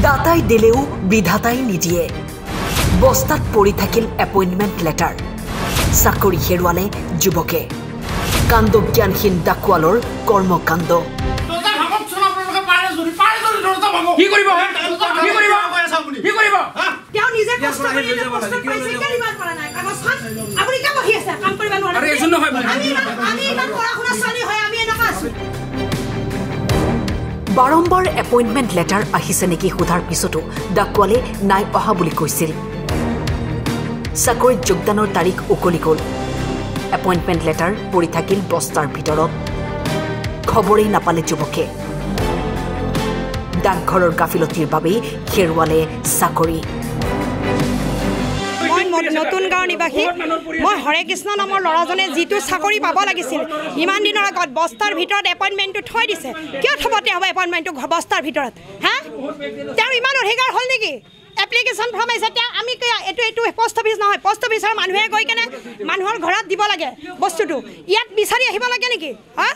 দাতাই দিলেও বিধাতাই নিদিয়ে বস্তাত পৰি থাকিল এপইণ্টমেণ্ট লেটাৰ চাকৰি হেৰুৱালে যুৱকে কাণ্ড জ্ঞানহীন ডাকুৱালৰ কৰ্মকাণ্ড কি কৰিব কি কৰিব কি কৰিব তেওঁ নিজে কষ্ট কৰি কষ্ট পাইছে কেলিমান কৰা নাই কাগজখন আপুনি কা বহি আছে কাম কৰিব নোৱাৰে আৰে এজন নহয় আমি ইমান পঢ়া-শুনা চালি হয় আমি এনেকা আছো বাৰম্বাৰ এপইণ্টমেণ্ট লেটাৰ আহিছে নেকি সোধাৰ পিছতো ডাকুৱালে নাই অহা বুলি কৈছিল চাকৰিত যোগদানৰ তাৰিখ উকলি গ'ল এপইণ্টমেণ্ট লেটাৰ পৰি থাকিল বস্তাৰ ভিতৰত খবৰেই নাপালে যুৱকে ডাকঘৰৰ গাফিলতিৰ বাবেই হেৰুৱালে চাকৰি নতুন গাঁৱৰ নিবাসী মই হৰে কৃষ্ণ নামৰ ল'ৰাজনে যিটো চাকৰি পাব লাগিছিল ইমান দিনৰ আগত বস্তাৰ ভিতৰত এপইণ্টমেণ্টটো থৈ দিছে কিয় থবতে হ'ব এপইণ্টমেণ্টটো বস্তাৰ ভিতৰত হা তেওঁৰ ইমান অধিকাৰ হ'ল নেকি এপ্লিকেশ্যন ফৰ্ম আহিছে তেওঁ আমি এইটো পোষ্ট অফিচ নহয় পোষ্ট অফিচৰ মানুহে গৈ কেনে মানুহৰ ঘৰত দিব লাগে বস্তুটো ইয়াত বিচাৰি আহিব লাগে নেকি হা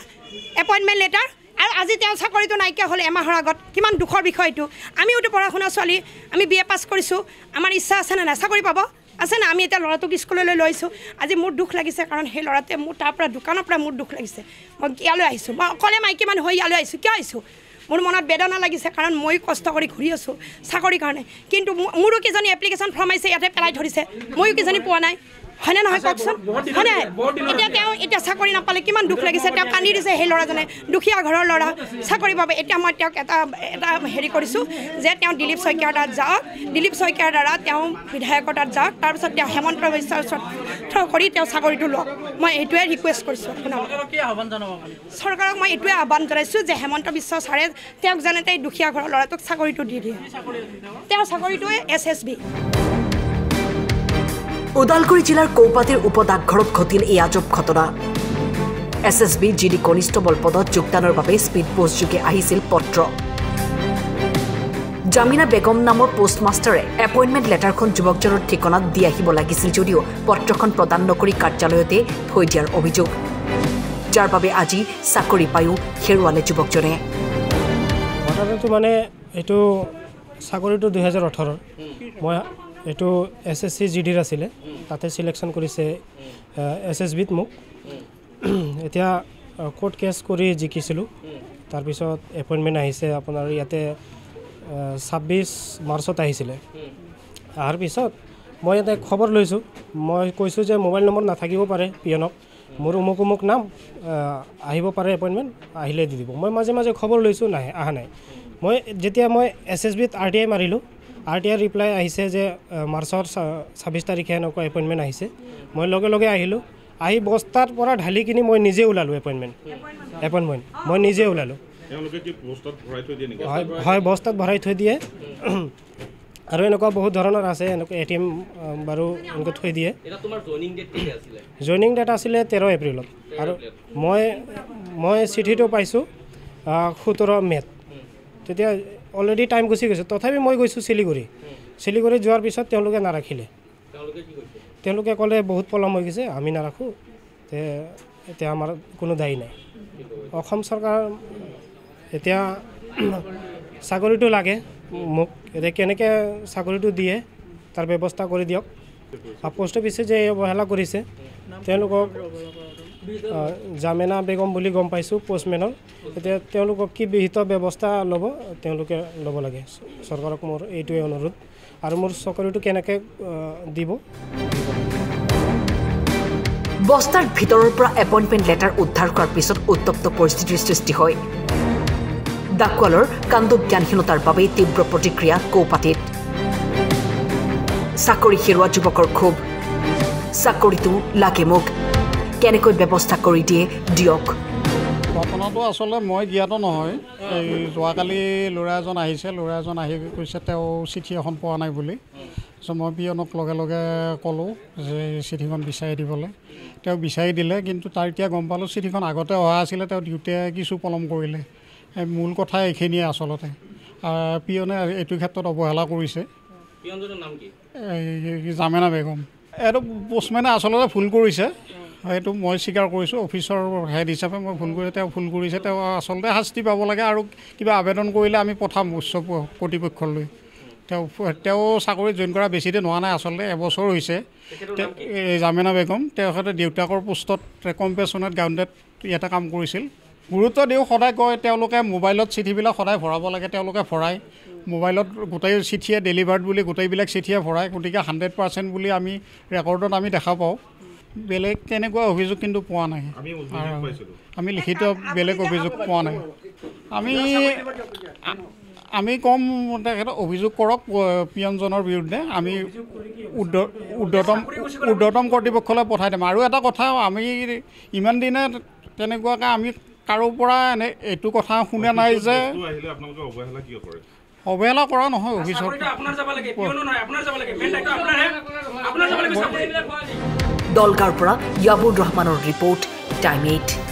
এপইণ্টমেণ্ট লেটাৰ আৰু আজি তেওঁ চাকৰিটো নাইকিয়া হ'ল এমাহৰ আগত কিমান দুখৰ বিষয়টো আমিওতো পঢ়া শুনা ছোৱালী আমি BA পাছ কৰিছোঁ আমাৰ ইচ্ছা আছে নে নাই চাকৰি পাব আছে না আমি এতিয়া ল'ৰাটোক স্কুললৈ লৈছোঁ আজি মোৰ দুখ লাগিছে কাৰণ সেই ল'ৰাটোৱে মোৰ তাৰ পৰা দোকানৰ পৰা মোৰ দুখ লাগিছে মই ইয়ালৈ আহিছোঁ মই অকলে মাইকী মানুহ হৈ ইয়ালৈ আহিছোঁ কিয় আহিছোঁ মোৰ মনত বেদনা লাগিছে কাৰণ মই কষ্ট কৰি ঘূৰি আছোঁ চাকৰিৰ কাৰণে কিন্তু মোৰো কিজনী এপ্লিকেশ্যন ফৰ্ম আহিছে ইয়াতে পেলাই ধৰিছে ময়ো কিজনী পোৱা নাই হয়নে নহয় কওকচোন হয়নে এতিয়া তেওঁ এতিয়া চাকৰি নাপালে কিমান দুখ লাগিছে তেওঁ কান্দি দিছে সেই ল'ৰাজনে দুখীয়া ঘৰৰ ল'ৰা চাকৰি পাব এতিয়া মই তেওঁক এটা হেৰি কৰিছোঁ যে তেওঁ দিলীপ শইকীয়াৰ তাত যাওক দিলীপ শইকীয়াৰ দ্বাৰা তেওঁ বিধায়কৰ তাত যাওক তাৰপিছত তেওঁ হেমন্ত বিশ্বৰ ওচৰত কৰি তেওঁ চাকৰিটো লওক মই এইটোৱে ৰিকুৱেষ্ট কৰিছোঁ আপোনাক চৰকাৰক মই এইটোৱে আহ্বান জনাইছোঁ যে হেমন্ত বিশ্ব ছাৰে তেওঁক যেনেতে দুখীয়া ঘৰৰ ল'ৰাটোক চাকৰিটো দি দিয়ে তেওঁৰ চাকৰিটোৱে SSB ওদালগুৰি জিলাৰ কৌপাতিৰ উপডাকঘৰত ঘটিল এই আজব ঘটনা SSB GD কনিষ্টবল পদত যোগদানৰ বাবে স্পীড পোষ্ট যোগে আহিছিল পত্ৰ জামিনা বেগম নামৰ পোষ্টমাষ্টাৰে এপইণ্টমেণ্ট লেটাৰখন যুৱকজনৰ ঠিকনাত দি আহিব লাগিছিল যদিও পত্ৰখন প্ৰদান নকৰি কাৰ্যালয়তে থৈ দিয়াৰ অভিযোগ যাৰ বাবে আজি চাকৰি পায়ো হেৰুৱালে যুৱকজনে ঘটনাটো মানে এইটো চাকৰিটো 2018 মই এইটো SSC GDৰ আছিলে তাতে সিলেকশ্যন কৰিছে SSBত মোক এতিয়া কোৰ্ট কেছ কৰি জিকিছিলোঁ তাৰপিছত এপইণ্টমেণ্ট আহিছে আপোনাৰ ইয়াতে 26 মাৰ্চত আহিছিলে অহাৰ পিছত মই ইয়াতে খবৰ লৈছোঁ মই কৈছোঁ যে মোবাইল নম্বৰ নাথাকিব পাৰে পিয়নক মোৰ অমুক নাম আহিব পাৰে এপইণ্টমেণ্ট আহিলে দি দিব মই মাজে মাজে খবৰ লৈছোঁ নাই অহা নাই মই যেতিয়া মই SSBত RTI মাৰিলোঁ RTI ৰিপ্লাই আহিছে যে মাৰ্চৰ 26 তাৰিখে এনেকুৱা এপইণ্টমেণ্ট আহিছে মই লগে লগে আহিলোঁ আহি বস্তাৰ পৰা ঢালি কিনি মই নিজে ওলালোঁ এপইণ্টমেণ্ট মই নিজে ওলালোঁ হয় বস্তাত ভৰাই থৈ দিয়ে আৰু এনেকুৱা বহুত ধৰণৰ আছে এনেকুৱা ATM বাৰু এনেকৈ থৈ দিয়ে জইনিং ডেট আছিলে 13 এপ্ৰিলত আৰু মই চিঠিটো পাইছোঁ 17 মেত তেতিয়া অলৰেডি টাইম গুচি গৈছে তথাপি মই গৈছোঁ শিলিগুৰি যোৱাৰ পিছত তেওঁলোকে নাৰাখিলে তেওঁলোকে ক'লে বহুত পলম হৈ গৈছে আমি নাৰাখোঁ এতিয়া আমাৰ কোনো দায়ী নাই অসম চৰকাৰ এতিয়া চাকৰিটো লাগে মোক এতিয়া কেনেকৈ চাকৰিটো দিয়ে তাৰ ব্যৱস্থা কৰি দিয়ক পোষ্ট অফিচে যে অৱহেলা কৰিছে তেওঁলোকক জামিনা বেগম বুলি গম পাইছোঁ পোষ্টমেনৰ এতিয়া তেওঁলোকক কি বিহিত ব্যৱস্থা তেওঁলোকে ল'ব লাগে চৰকাৰক মোৰ এইটোৱে অনুৰোধ আৰু মোৰ চাকৰিটো কেনেকৈ দিব বস্তাৰ ভিতৰৰ পৰা এপইণ্টমেণ্ট লেটাৰ উদ্ধাৰ কৰাৰ পিছত উত্তপ্ত পৰিস্থিতিৰ সৃষ্টি হয় ডাকুৱালৰ কাণ্ড জ্ঞানহীনতাৰ বাবে তীব্ৰ প্ৰতিক্ৰিয়া কৌপাতিত চাকৰি হেৰুৱা যুৱকৰ ক্ষোভ চাকৰিটো লাগে মোক কেনেকৈ ব্যৱস্থা কৰি দিয়ে দিয়ক ঘটনাটো আচলতে মই জ্ঞাত নহয় এই যোৱাকালি ল'ৰা এজন আহি কৈছে তেওঁ চিঠি এখন পোৱা নাই বুলি চ' মই পিয়নক লগে লগে ক'লোঁ যে চিঠিখন বিচাৰি দিবলৈ তেওঁ বিচাৰি দিলে কিন্তু তাৰ এতিয়া গম পালোঁ চিঠিখন আগতে অহা আছিলে তেওঁ দিওঁতে কিছু পলম কৰিলে মূল কথা এইখিনিয়ে আচলতে পিয়নে এইটো ক্ষেত্ৰত অৱহেলা কৰিছে জামিনা বেগম এইটো পোষ্টমেনে আচলতে ভুল কৰিছে সেইটো মই স্বীকাৰ কৰিছোঁ অফিচৰ হেড হিচাপে মই ভুল কৰি তেওঁ ভুল কৰিছে তেওঁ আচলতে শাস্তি পাব লাগে আৰু কিবা আবেদন কৰিলে আমি পঠাম উচ্চ কৰ্তৃপক্ষলৈ তেওঁ চাকৰি জইন কৰা বেছি দিন হোৱা নাই আচলতে এবছৰ হৈছে জামিনা বেগম তেখেতে দেউতাকৰ পোষ্টত কম্পেশ্যনেট গ্ৰাউণ্ডেড ইয়াতে কাম কৰিছিল গুৰুত্ব দিওঁ সদায় কয় তেওঁলোকে মোবাইলত চিঠিবিলাক সদায় ভৰাব লাগে তেওঁলোকে ভৰায় মোবাইলত গোটেই চিঠিয়ে ডেলিভাৰ্ড বুলি গোটেইবিলাক চিঠিয়ে ভৰায় গতিকে 100% বুলি আমি ৰেকৰ্ডত আমি দেখা পাওঁ বেলেগ তেনেকুৱা অভিযোগ কিন্তু পোৱা নাই আমি লিখিত বেলেগ অভিযোগ পোৱা নাই আমি কম তেখেতক অভিযোগ কৰক পিয়নজনৰ বিৰুদ্ধে আমি ঊৰ্ধ্বতম কৰ্তৃপক্ষলৈ পঠাই দিম আৰু এটা কথা আমি ইমান দিনে তেনেকুৱাকৈ আমি কাৰো পৰা এইটো কথা শুনা নাই যে অৱহেলা কৰা নহয় অফিচত দলগাঁৱৰ পৰা ইয়াবুৰ ৰহমানৰ ৰিপৰ্ট টাইম 8